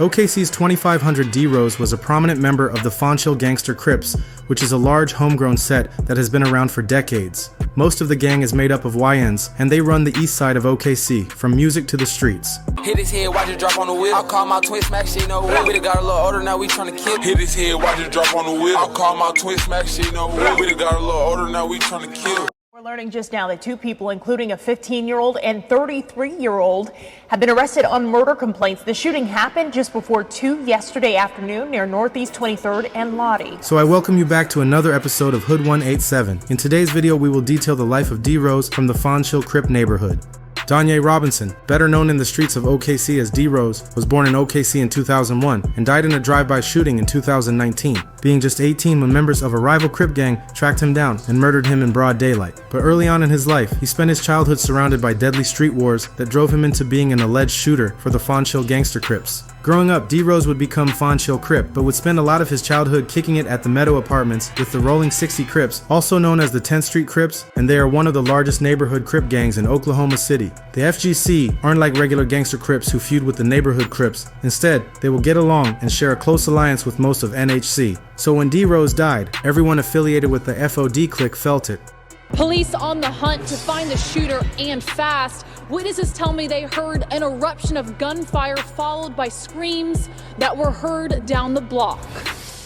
OKC's 2500 D-Rose was a prominent member of the Fonshill Gangster Crips, which is a large homegrown set that has been around for decades. Most of the gang is made up of YNs, and they run the east side of OKC, from music to the streets. Hit his head, watch it drop on the whip. I'll call my twin smack, she know it. We done got a little older, now we tryna kill. Hit his head, watch it drop on the whip. I'll call my twin smack, she know it. We done got a little older, now we tryna kill. We're learning just now that two people, including a 15-year-old and 33-year-old, have been arrested on murder complaints. The shooting happened just before 2 yesterday afternoon near Northeast 23rd and Lottie. So I welcome you back to another episode of Hood 187. In today's video, we will detail the life of D-Rose from the Fonshill Crip neighborhood. Danye Robinson, better known in the streets of OKC as D-Rose, was born in OKC in 2001 and died in a drive-by shooting in 2019, being just 18 when members of a rival Crip gang tracked him down and murdered him in broad daylight. But early on in his life, he spent his childhood surrounded by deadly street wars that drove him into being an alleged shooter for the Fonshill Gangster Crips. Growing up, D-Rose would become Fonshill Crip, but would spend a lot of his childhood kicking it at the Meadow Apartments with the Rolling 60 Crips, also known as the 10th Street Crips, and they are one of the largest neighborhood Crip gangs in Oklahoma City. The FGC aren't like regular gangster Crips who feud with the neighborhood Crips. Instead, they will get along and share a close alliance with most of NHC. So when D-Rose died, everyone affiliated with the FOD clique felt it. Police on the hunt to find the shooter and fast. Witnesses tell me they heard an eruption of gunfire followed by screams that were heard down the block.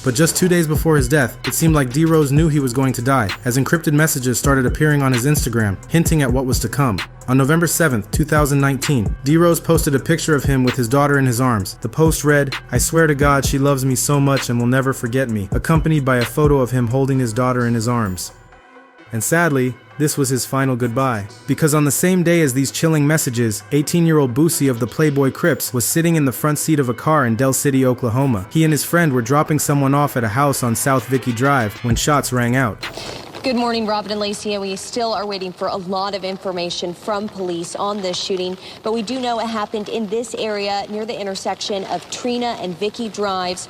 But just 2 days before his death, it seemed like D-Rose knew he was going to die, as encrypted messages started appearing on his Instagram, hinting at what was to come. On November 7th, 2019, D-Rose posted a picture of him with his daughter in his arms. The post read, "I swear to God she loves me so much and will never forget me," accompanied by a photo of him holding his daughter in his arms. And sadly, this was his final goodbye. Because on the same day as these chilling messages, 18-year-old Boosie of the Playboy Crips was sitting in the front seat of a car in Del City, Oklahoma. He and his friend were dropping someone off at a house on South Vicky Drive when shots rang out. Good morning, Robin and Lacey, and we still are waiting for a lot of information from police on this shooting, but we do know it happened in this area near the intersection of Trina and Vicky Drives.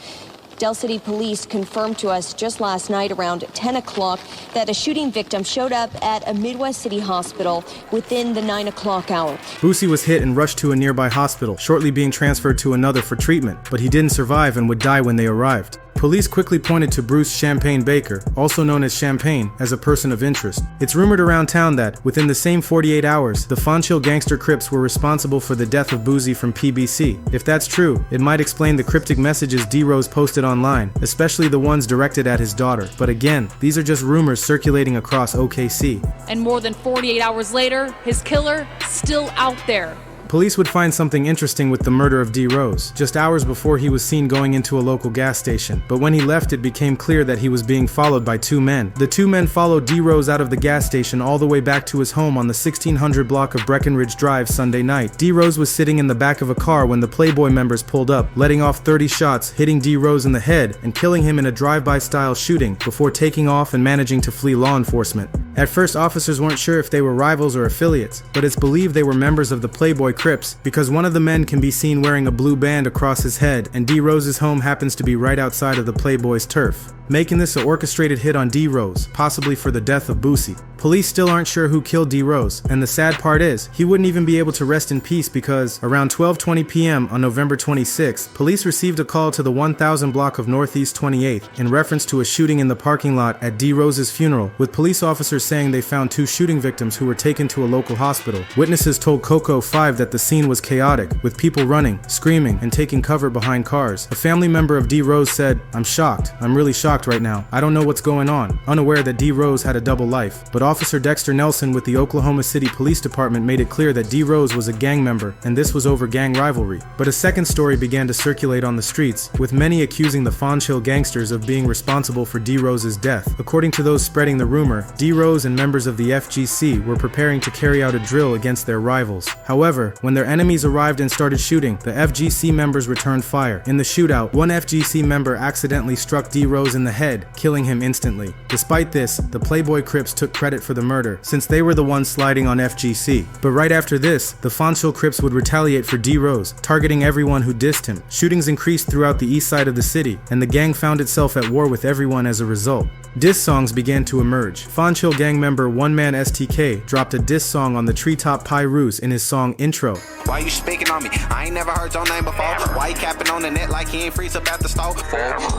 Del City police confirmed to us just last night around 10 o'clock that a shooting victim showed up at a Midwest City hospital within the 9 o'clock hour. Boosie was hit and rushed to a nearby hospital, shortly being transferred to another for treatment, but he didn't survive and would die when they arrived. Police quickly pointed to Bruce Champagne Baker, also known as Champagne, as a person of interest. It's rumored around town that, within the same 48 hours, the Fonshill Gangster Crips were responsible for the death of Boozy from PBC. If that's true, it might explain the cryptic messages D-Rose posted online, especially the ones directed at his daughter. But again, these are just rumors circulating across OKC. And more than 48 hours later, his killer still out there. Police would find something interesting with the murder of D-Rose, just hours before he was seen going into a local gas station. But when he left, it became clear that he was being followed by two men. The two men followed D-Rose out of the gas station all the way back to his home on the 1600 block of Breckenridge Drive Sunday night. D-Rose was sitting in the back of a car when the Playboy members pulled up, letting off 30 shots, hitting D-Rose in the head and killing him in a drive-by style shooting before taking off and managing to flee law enforcement. At first, officers weren't sure if they were rivals or affiliates, but it's believed they were members of the Playboy Crips because one of the men can be seen wearing a blue band across his head, and D-Rose's home happens to be right outside of the Playboy's turf, making this an orchestrated hit on D-Rose, possibly for the death of Boosie. Police still aren't sure who killed D-Rose, and the sad part is, he wouldn't even be able to rest in peace because, around 12:20 p.m. on November 26, police received a call to the 1000 block of Northeast 28th in reference to a shooting in the parking lot at D-Rose's funeral, with police officers saying they found two shooting victims who were taken to a local hospital. Witnesses told Coco 5 that the scene was chaotic, with people running, screaming, and taking cover behind cars. A family member of D-Rose said, "I'm shocked. I'm really shocked right now. I don't know what's going on," unaware that D-Rose had a double life. But Officer Dexter Nelson with the Oklahoma City Police Department made it clear that D-Rose was a gang member, and this was over gang rivalry. But a second story began to circulate on the streets, with many accusing the Fonshill gangsters of being responsible for D-Rose's death. According to those spreading the rumor, D-Rose and members of the FGC were preparing to carry out a drill against their rivals. However, when their enemies arrived and started shooting, the FGC members returned fire. In the shootout, one FGC member accidentally struck D-Rose in the head, killing him instantly. Despite this, the Playboy Crips took credit credit for the murder, since they were the ones sliding on FGC. But right after this, the Fonshill Crips would retaliate for D Rose, targeting everyone who dissed him. Shootings increased throughout the east side of the city, and the gang found itself at war with everyone as a result. Diss songs began to emerge. Fonshill gang member One Man STK dropped a diss song on the Tree Top Piru in his song Intro. Why you speaking on me? I ain't never heard your name before. Why you capping on the net like he ain't freeze up at the stove?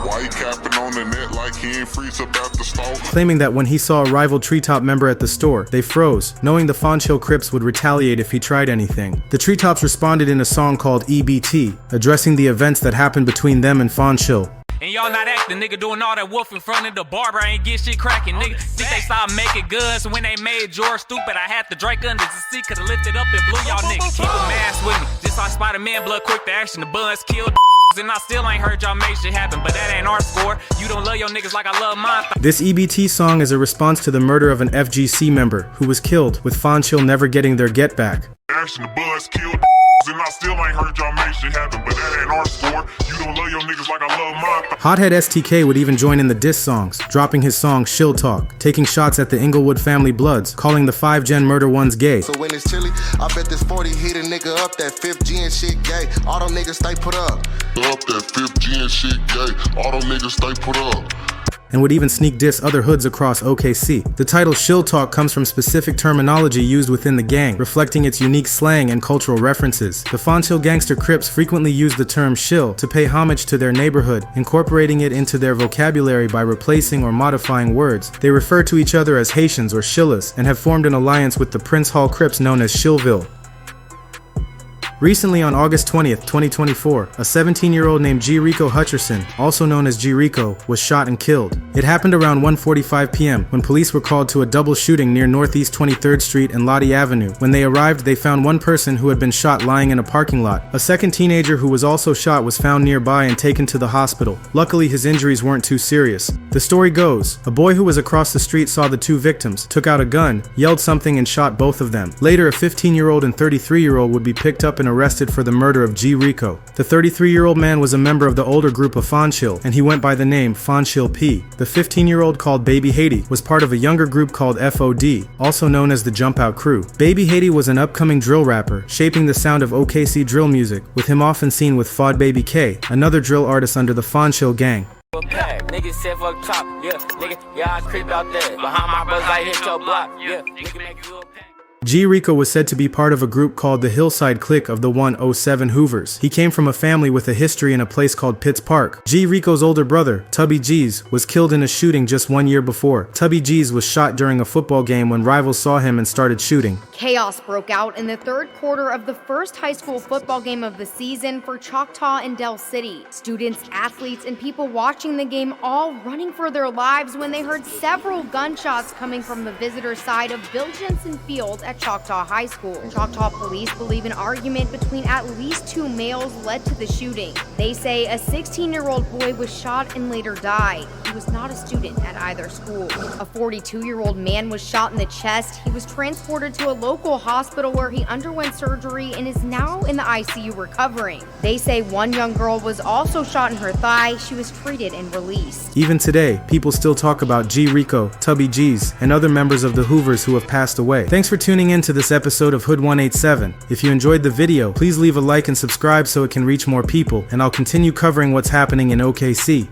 Why you capping on the net like he ain't freeze up at the stove? Claiming that when he saw a rival Treetop member at the store, they froze, knowing the Fonshill Crips would retaliate if he tried anything. The Treetops responded in a song called EBT, addressing the events that happened between them and Fonshill. And y'all not acting, nigga, doing all that wolf in front of the barber, I ain't get shit cracking, nigga. Think they started making guns, so when they made George stupid, I had to Drake under the seat, could've lifted up and blew y'all niggas. Keep a mask with me, just like Spider-Man, blood quick to action, the buns killed and I still ain't heard y'all make shit happen, but that ain't our score. You don't love your niggas like I love mine. This EBT song is a response to the murder of an FGC member who was killed, with Fonshill never getting their get back. Action, the buns killed and I still ain't heard y'all make shit happen, but that ain't our score. You don't love your niggas like I love mine. Hothead STK would even join in the diss songs, dropping his song Shill Talk, taking shots at the Inglewood family Bloods, calling the 5 Gen murder ones gay. So when it's chilly, I bet this 40 hit a nigga up, that 5th gen shit gay. All them niggas stay put up. Up that 5th gen shit gay. All them niggas stay put up. And would even sneak diss other hoods across OKC. The title Shill Talk comes from specific terminology used within the gang, reflecting its unique slang and cultural references. The Fonshill Gangster Crips frequently use the term shill to pay homage to their neighborhood, incorporating it into their vocabulary by replacing or modifying words. They refer to each other as Haitians or Shillas, and have formed an alliance with the Prince Hall Crips known as Shillville. Recently on August 20th, 2024, a 17-year-old named G Rico Hutcherson, also known as G Rico, was shot and killed. It happened around 1:45 p.m. when police were called to a double shooting near Northeast 23rd Street and Lottie Avenue. When they arrived, they found one person who had been shot lying in a parking lot. A second teenager who was also shot was found nearby and taken to the hospital. Luckily, his injuries weren't too serious. The story goes, a boy who was across the street saw the two victims, took out a gun, yelled something and shot both of them. Later, a 15-year-old and 33-year-old would be picked up and arrested for the murder of G Rico. The 33-year-old man was a member of the older group of Fonshill, and he went by the name Fonshill P. The 15-year-old called Baby Haiti was part of a younger group called FOD, also known as the Jump Out Crew. Baby Haiti was an upcoming drill rapper, shaping the sound of OKC drill music, with him often seen with Fod Baby K, another drill artist under the Fonshill gang. Nigga said fuck chop, yeah, nigga, yeah, I creep out there. Behind my brothers, I hit your block, yeah, nigga make you a pack. G Rico was said to be part of a group called the Hillside Clique of the 107 Hoovers. He came from a family with a history in a place called Pitts Park. G Rico's older brother, Tubby G's, was killed in a shooting just 1 year before. Tubby G's was shot during a football game when rivals saw him and started shooting. Chaos broke out in the third quarter of the first high school football game of the season for Choctaw and Del City. Students, athletes, and people watching the game all running for their lives when they heard several gunshots coming from the visitor side of Bill Jensen Field at Choctaw High School. Choctaw police believe an argument between at least two males led to the shooting. They say a 16-year-old boy was shot and later died. He was not a student at either school. A 42-year-old man was shot in the chest. He was transported to a local hospital where he underwent surgery and is now in the ICU recovering. They say one young girl was also shot in her thigh. She was treated and released. Even today, people still talk about G Rico, Tubby G's, and other members of the Hoovers who have passed away. Thanks for tuning in to this episode of Hood 187. If you enjoyed the video, please leave a like and subscribe so it can reach more people, and I'll continue covering what's happening in OKC.